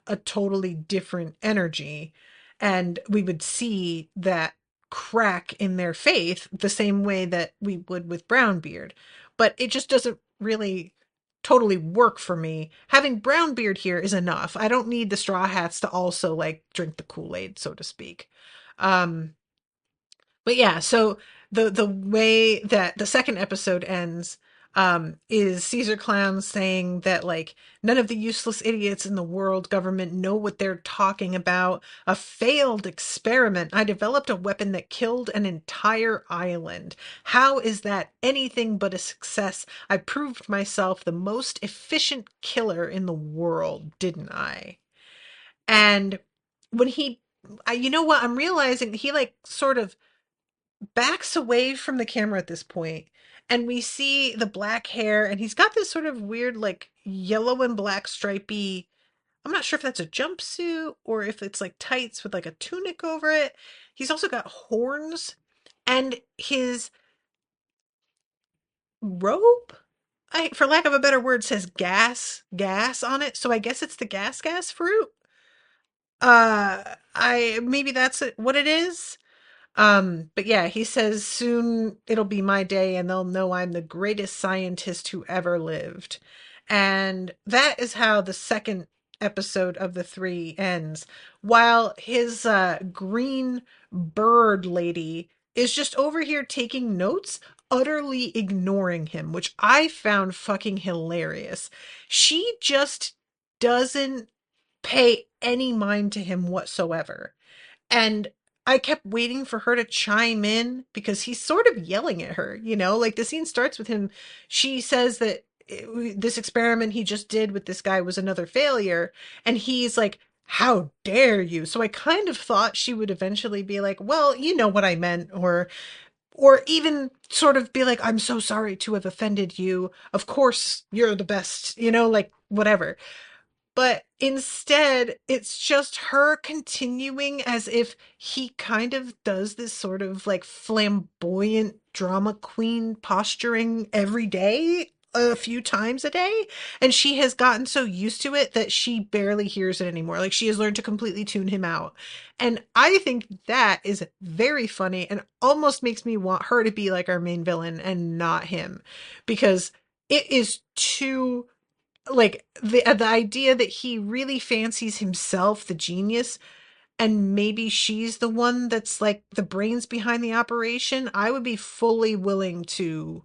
a totally different energy. And we would see that crack in their faith the same way that we would with Brownbeard. But it just doesn't really totally work for me. Having Brownbeard here is enough. I don't need the Straw Hats to also like drink the Kool-Aid, so to speak. Um, but yeah, so the way that the second episode ends is Caesar Clown saying that like none of the useless idiots in the world government know what they're talking about. A failed experiment. I developed a weapon that killed an entire island. How is that anything but a success? I proved myself the most efficient killer in the world, didn't I? And when he, you know what? I'm realizing he like sort of backs away from the camera at this point, and we see the black hair, and he's got this sort of weird, like, yellow and black stripy. I'm not sure if that's a jumpsuit or if it's like tights with like a tunic over it. He's also got horns, and his robe, for lack of a better word, says gas on it. So I guess it's the gas fruit. I maybe that's what it is. But yeah, he says soon it'll be my day and they'll know I'm the greatest scientist who ever lived. And that is how the second episode of the three ends. While his green bird lady is just over here taking notes, utterly ignoring him, which I found fucking hilarious. She just doesn't pay any mind to him whatsoever. And I kept waiting for her to chime in because he's sort of yelling at her, like the scene starts with him. She says that this experiment he just did with this guy was another failure. And he's like, how dare you? So I kind of thought she would eventually be like, well, you know what I meant, or even sort of be like, I'm so sorry to have offended you. Of course, you're the best, like whatever. But instead, it's just her continuing as if he kind of does this sort of like flamboyant drama queen posturing every day, a few times a day. And she has gotten so used to it that she barely hears it anymore. Like she has learned to completely tune him out. And I think that is very funny and almost makes me want her to be like our main villain and not him, because it is too, like, the idea that he really fancies himself the genius, and maybe she's the one that's like the brains behind the operation. I would be fully willing to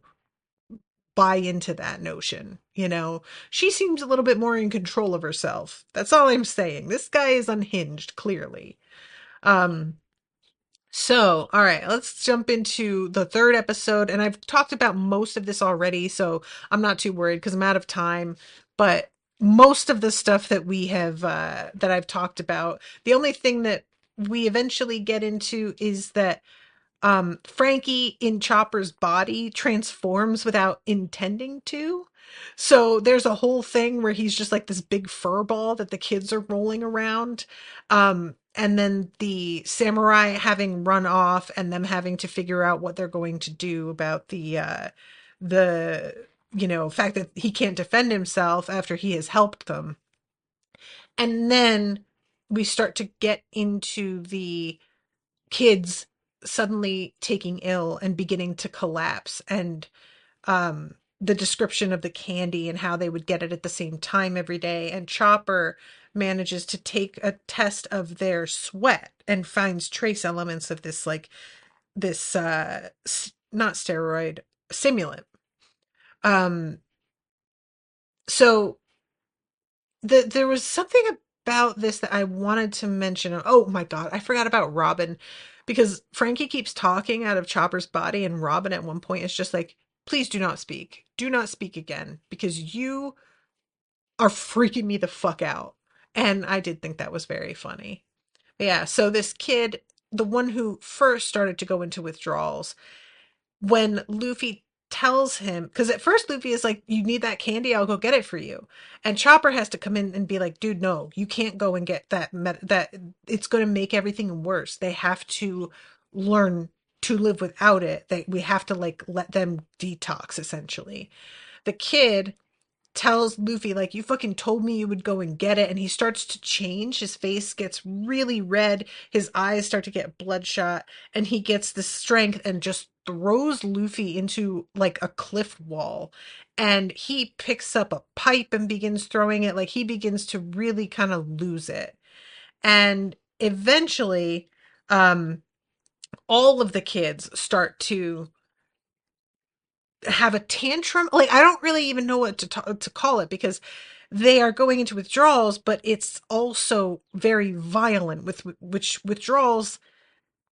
buy into that notion. She seems a little bit more in control of herself. That's all I'm saying. This guy is unhinged, clearly. um so, all right, let's jump into the third episode. And I've talked about most of this already, so I'm not too worried because I'm out of time. But most of the stuff that we have, that I've talked about, the only thing that we eventually get into is that Frankie in Chopper's body transforms without intending to. So there's a whole thing where he's just like this big fur ball that the kids are rolling around. And then the samurai having run off and them having to figure out what they're going to do about the fact that he can't defend himself after he has helped them. And then we start to get into the kids suddenly taking ill and beginning to collapse, and the description of the candy and how they would get it at the same time every day. And Chopper manages to take a test of their sweat and finds trace elements of this, like, this not steroid, stimulant. um so there was something about this that I wanted to mention. Oh my God, I forgot about Robin, because Frankie keeps talking out of Chopper's body, and Robin at one point is just like, please do not speak. Do not speak again, because you are freaking me the fuck out. And I did think that was very funny. But yeah, so this kid, the one who first started to go into withdrawals, when Luffy tells him, because at first Luffy is like, you need that candy, I'll go get it for you. And Chopper has to come in and be like, dude, no, you can't go and get that, it's going to make everything worse. They have to learn to live without it. We have to, like, let them detox, essentially. The kid tells Luffy, like, you fucking told me you would go and get it. And he starts to change. His face gets really red. His eyes start to get bloodshot. And he gets the strength and just throws Luffy into, like, a cliff wall. And he picks up a pipe and begins throwing it. Like, he begins to really kind of lose it. And eventually, all of the kids start to have a tantrum. Like, I don't really even know what to call it, because they are going into withdrawals, but it's also very violent, with which withdrawals,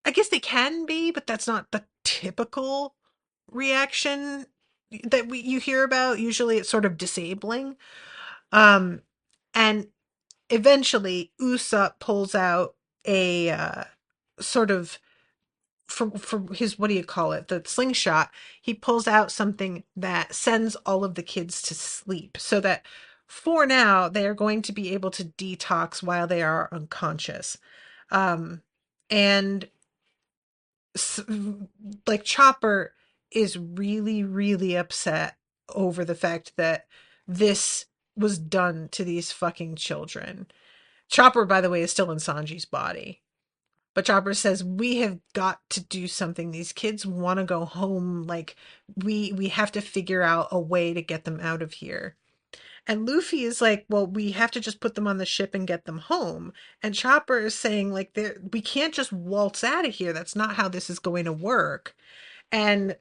I guess they can be, but that's not the typical reaction that you hear about. Usually it's sort of disabling. Um, and eventually Usopp pulls out a sort of for his, what do you call it, the slingshot, he pulls out something that sends all of the kids to sleep, so that for now they are going to be able to detox while they are unconscious. And like Chopper is really, really upset over the fact that this was done to these fucking children. Chopper, by the way, is still in Sanji's body. But Chopper says, we have got to do something. These kids want to go home. Like, we have to figure out a way to get them out of here. And Luffy is like, well, we have to just put them on the ship and get them home. And Chopper is saying, like, we can't just waltz out of here. That's not how this is going to work. And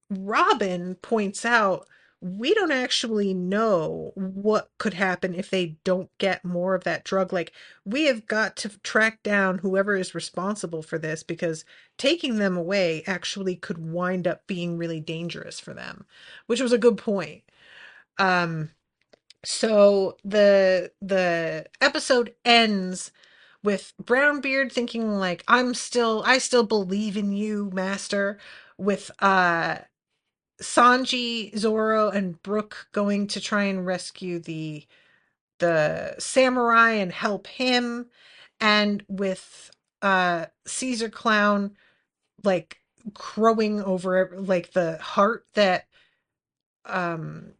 Robin points out, we don't actually know what could happen if they don't get more of that drug. Like, we have got to track down whoever is responsible for this, because taking them away actually could wind up being really dangerous for them, which was a good point. So the episode ends with Brownbeard thinking like, I still believe in you, Master, with Sanji, Zoro, and Brook going to try and rescue the samurai and help him, and with Cesar Clown like crowing over like the heart that um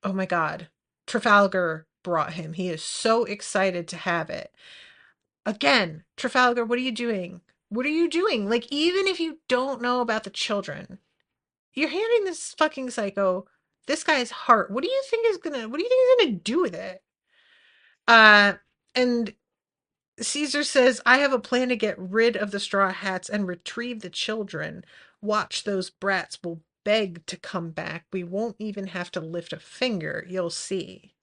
oh my god, Trafalgar brought him. He is so excited to have it. Again, Trafalgar, what are you doing? What are you doing? Like, even if you don't know about the children, you're handing this fucking psycho this guy's heart. What do you think he's gonna do with it? And Caesar says, I have a plan to get rid of the Straw Hats and retrieve the children. Watch, those brats will beg to come back. We won't even have to lift a finger. You'll see.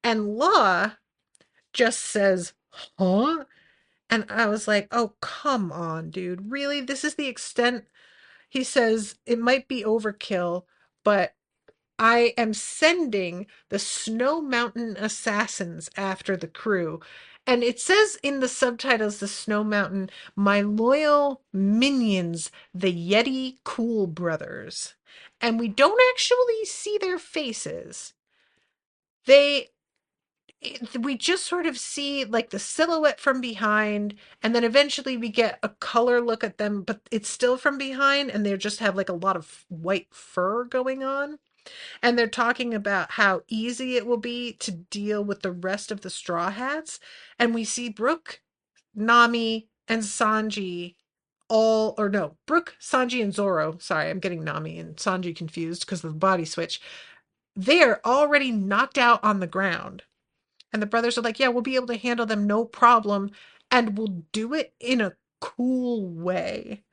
And Law just says, huh? And I was like, oh, come on, dude. Really? This is the extent? He says, it might be overkill, but I am sending the Snow Mountain assassins after the crew. And it says in the subtitles, the Snow Mountain, my loyal minions, the Yeti Cool Brothers. And we don't actually see their faces. We just sort of see like the silhouette from behind, and then eventually we get a color look at them, but it's still from behind, and they just have like a lot of white fur going on. And they're talking about how easy it will be to deal with the rest of the Straw Hats. And we see Brook, Nami, and Sanji all, or no, Brook, Sanji, and Zoro. Sorry, I'm getting Nami and Sanji confused because of the body switch. They're already knocked out on the ground. And the brothers are like, yeah, we'll be able to handle them, no problem. And we'll do it in a cool way.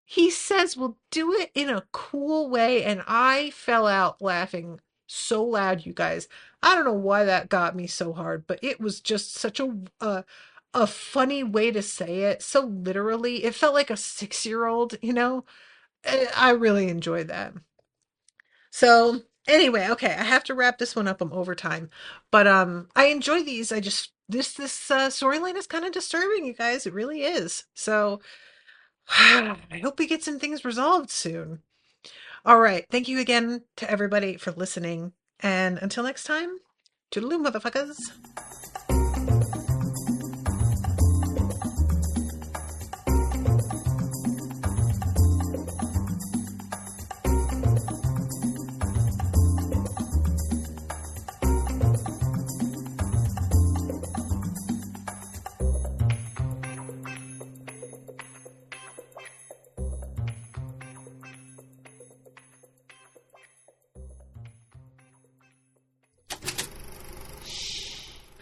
He says we'll do it in a cool way. And I fell out laughing so loud, you guys. I don't know why that got me so hard, but it was just such a funny way to say it. So literally, it felt like a 6-year-old, you know? I really enjoyed that. So anyway, okay, I have to wrap this one up. I'm over time, but I enjoy these. I just this storyline is kind of disturbing, you guys. It really is. So I hope we get some things resolved soon. All right, thank you again to everybody for listening, and until next time, toodaloo, motherfuckers.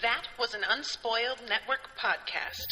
That was an Unspoiled Network podcast.